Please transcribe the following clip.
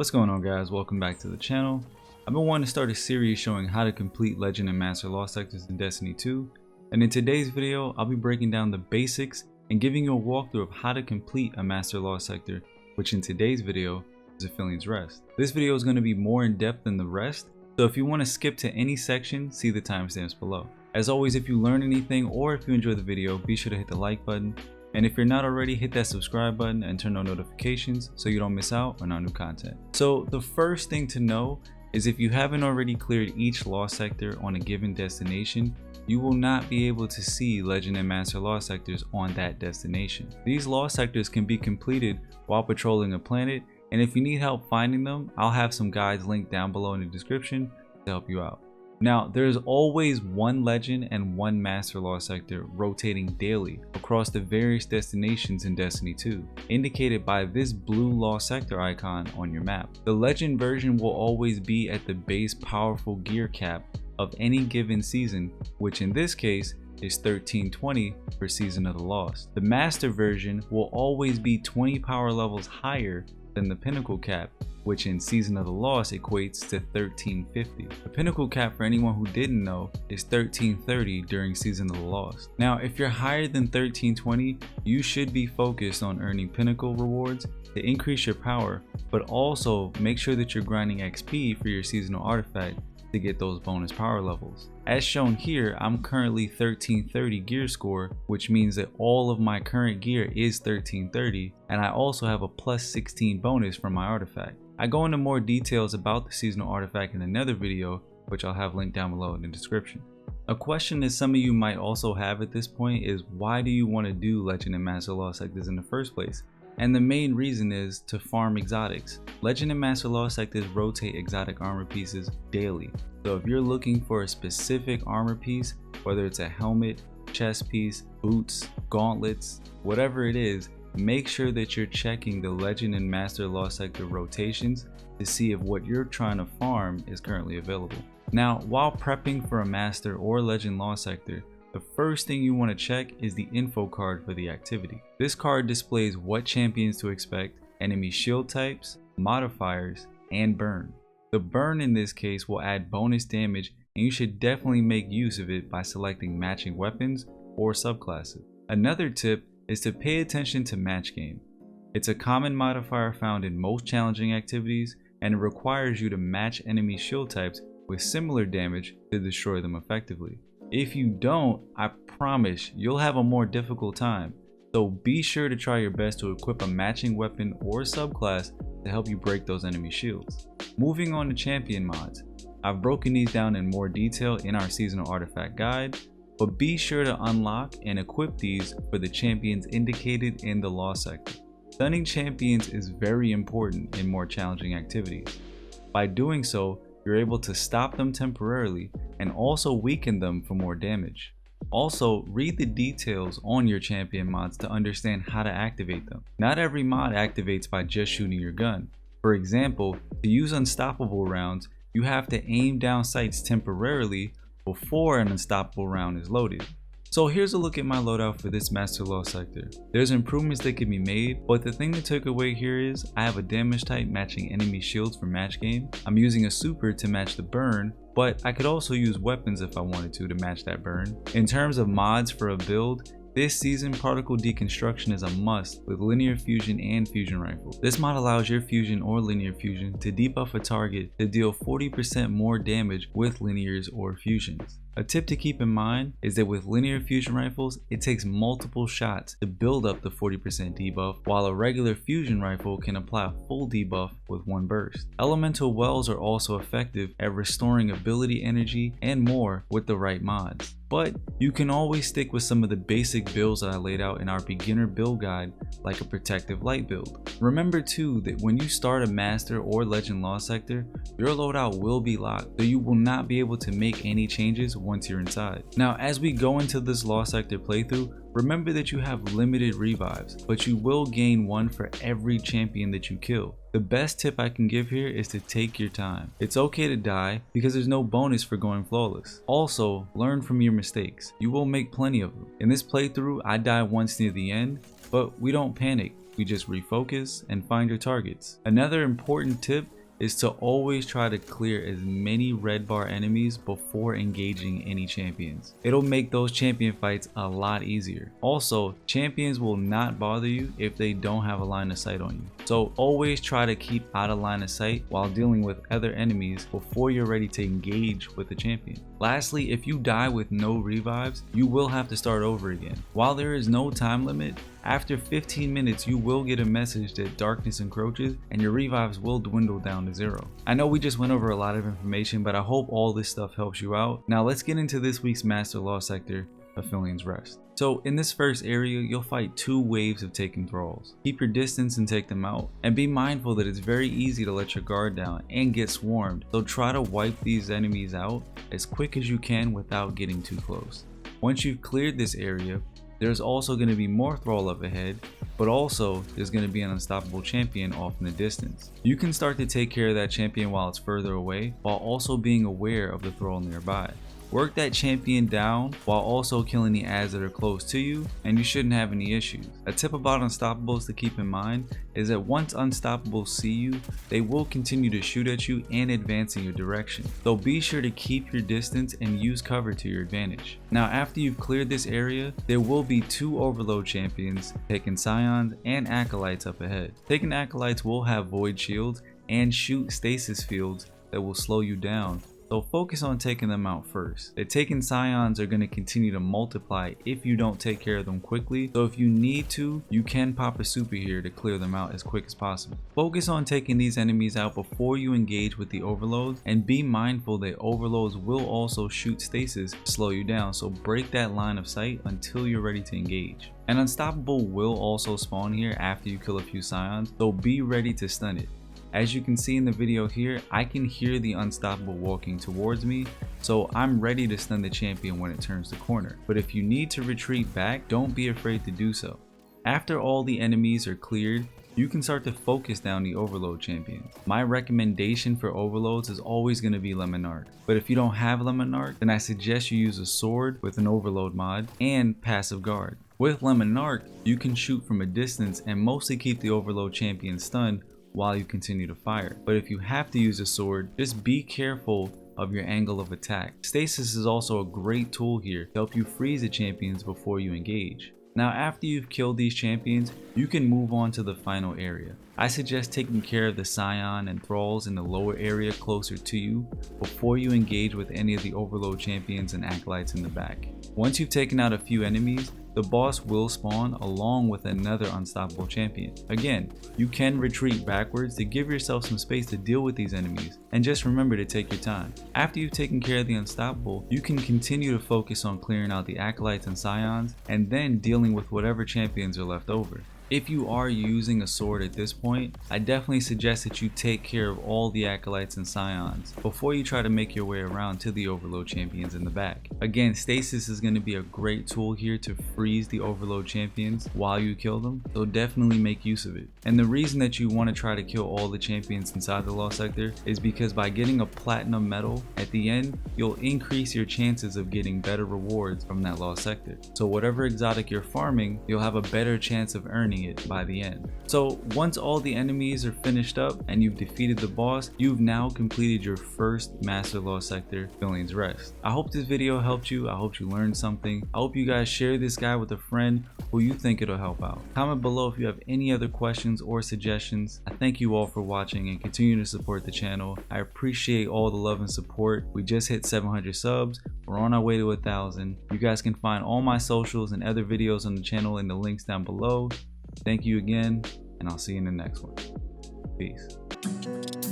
What's going on, guys? Welcome back to the channel. I've been wanting to start a series showing how to complete Legend and Master Lost sectors in Destiny 2, and in today's video I'll be breaking down the basics and giving you a walkthrough of how to complete a Master Lost sector, which in today's video is Aphelion's Rest. This video is going to be more in depth than the rest, so if you want to skip to any section, see the timestamps below. As always, if you learn anything or if you enjoy the video, be sure to hit the like button. And if you're not already, hit that subscribe button and turn on notifications so you don't miss out on our new content. So the first thing to know is if you haven't already cleared each lost sector on a given destination, you will not be able to see Legend and Master Lost sectors on that destination. These lost sectors can be completed while patrolling a planet, and if you need help finding them, I'll have some guides linked down below in the description to help you out. Now, there's always one Legend and one Master Lost sector rotating daily across the various destinations in Destiny 2, indicated by this blue Lost sector icon on your map. The Legend version will always be at the base powerful gear cap of any given season, which in this case is 1320 for Season of the Lost. The Master version will always be 20 power levels higher than the Pinnacle cap, which in Season of the Lost equates to 1350. The Pinnacle cap, for anyone who didn't know, is 1330 during Season of the Lost. Now, if you're higher than 1320, you should be focused on earning Pinnacle rewards to increase your power, but also make sure that you're grinding XP for your seasonal artifact to get those bonus power levels. As shown here, I'm currently 1330 gear score, which means that all of my current gear is 1330, and I also have a plus 16 bonus from my artifact. I go into more details about the seasonal artifact in another video, which I'll have linked down below in the description. A question that some of you might also have at this point is, why do you want to do Legend and Master Lost sectors in the first place? And the main reason is to farm exotics. Legend and Master Lost sectors rotate exotic armor pieces daily. So if you're looking for a specific armor piece, whether it's a helmet, chest piece, boots, gauntlets, whatever it is, make sure that you're checking the Legend and Master Lost sector rotations to see if what you're trying to farm is currently available. Now, while prepping for a Master or Legend Lost sector, the first thing you want to check is the info card for the activity. This card displays what champions to expect, enemy shield types, modifiers, and burn. The burn in this case will add bonus damage, and you should definitely make use of it by selecting matching weapons or subclasses. Another tip is to pay attention to match game. It's a common modifier found in most challenging activities, and it requires you to match enemy shield types with similar damage to destroy them effectively. If you don't, I promise you'll have a more difficult time, so be sure to try your best to equip a matching weapon or subclass to help you break those enemy shields. Moving on to champion mods, I've broken these down in more detail in our seasonal artifact guide, but be sure to unlock and equip these for the champions indicated in the Lost sector. Stunning champions is very important in more challenging activities. By doing so, you're able to stop them temporarily and also weaken them for more damage. Also, read the details on your champion mods to understand how to activate them. Not every mod activates by just shooting your gun. For example, to use unstoppable rounds, you have to aim down sights temporarily before an unstoppable round is loaded. So here's a look at my loadout for this Master Lost sector. There's improvements that can be made, but the thing that took away here is I have a damage type matching enemy shields for match game. I'm using a super to match the burn, but I could also use weapons if I wanted to match that burn. In terms of mods for a build, this season particle deconstruction is a must with linear fusion and fusion rifle. This mod allows your fusion or linear fusion to debuff a target to deal 40% more damage with linears or fusions. A tip to keep in mind is that with linear fusion rifles, it takes multiple shots to build up the 40% debuff, while a regular fusion rifle can apply a full debuff with one burst. Elemental wells are also effective at restoring ability energy and more with the right mods. But you can always stick with some of the basic builds that I laid out in our beginner build guide, like a protective light build. Remember too that when you start a Master or Legend Lost sector, your loadout will be locked, so you will not be able to make any changes once you're inside. Now, as we go into this Lost sector playthrough, remember that you have limited revives, but you will gain one for every champion that you kill. The best tip I can give here is to take your time. It's okay to die because there's no bonus for going flawless. Also, learn from your mistakes. You will make plenty of them. In this playthrough, I die once near the end, but we don't panic. we just refocus and find your targets. Another important tip is to always try to clear as many red bar enemies before engaging any champions. It'll make those champion fights a lot easier. Also, champions will not bother you if they don't have a line of sight on you. So always try to keep out of line of sight while dealing with other enemies before you're ready to engage with the champion. Lastly, if you die with no revives, you will have to start over again. While there is no time limit, after 15 minutes you will get a message that darkness encroaches and your revives will dwindle down to 0. I know we just went over a lot of information, but I hope all this stuff helps you out. Now let's get into this week's Master Lost sector, Aphelion's Rest. So in this first area, you'll fight 2 waves of taken thralls. Keep your distance and take them out, and be mindful that it's very easy to let your guard down and get swarmed, so try to wipe these enemies out as quick as you can without getting too close. Once you've cleared this area, there's also going to be more thrall up ahead, but also there's going to be an unstoppable champion off in the distance. You can start to take care of that champion while it's further away, while also being aware of the thrall nearby. Work that champion down while also killing the adds that are close to you, and you shouldn't have any issues. A tip about unstoppables to keep in mind is that once unstoppables see you, they will continue to shoot at you and advance in your direction. So be sure to keep your distance and use cover to your advantage. Now after you've cleared this area, there will be 2 overload champions, taken scions and acolytes up ahead. Taken acolytes will have void shields and shoot stasis fields that will slow you down, so focus on taking them out first. The taken scions are going to continue to multiply if you don't take care of them quickly, so if you need to, you can pop a super here to clear them out as quick as possible. Focus on taking these enemies out before you engage with the overloads, and be mindful that overloads will also shoot stasis to slow you down, so break that line of sight until you're ready to engage. An unstoppable will also spawn here after you kill a few scions, so be ready to stun it. As you can see in the video here, I can hear the unstoppable walking towards me, so I'm ready to stun the champion when it turns the corner. But if you need to retreat back, don't be afraid to do so. After all the enemies are cleared, you can start to focus down the overload champions. My recommendation for overloads is always going to be Lemonarch, but if you don't have Lemonarch, then I suggest you use a sword with an overload mod and passive guard. With Lemonarch, you can shoot from a distance and mostly keep the overload champion stunned while you continue to fire. But if you have to use a sword, just be careful of your angle of attack. Stasis is also a great tool here to help you freeze the champions before you engage. Now after you've killed these champions, you can move on to the final area. I suggest taking care of the scion and thralls in the lower area closer to you before you engage with any of the overload champions and acolytes in the back. Once you've taken out a few enemies, the boss will spawn along with another unstoppable champion. Again, you can retreat backwards to give yourself some space to deal with these enemies, and just remember to take your time. After you've taken care of the unstoppable, you can continue to focus on clearing out the acolytes and scions, and then dealing with whatever champions are left over. If you are using a sword at this point, I definitely suggest that you take care of all the acolytes and scions before you try to make your way around to the overload champions in the back. Again, stasis is going to be a great tool here to freeze the overload champions while you kill them, so definitely make use of it. And the reason that you want to try to kill all the champions inside the Lost Sector is because by getting a platinum medal at the end, you'll increase your chances of getting better rewards from that Lost Sector. So whatever exotic you're farming, you'll have a better chance of earning it by the end. So once all the enemies are finished up and you've defeated the boss, you've now completed your first Master Lost Sector, Aphelion's Rest. I hope this video helped you. I hope you learned something. I hope you guys share this guy with a friend who you think it'll help out. Comment below if you have any other questions or suggestions. I thank you all for watching and continue to support the channel. I appreciate all the love and support. We just hit 700 subs. We're on our way to 1,000. You guys can find all my socials and other videos on the channel in the links down below. Thank you again, and I'll see you in the next one. Peace.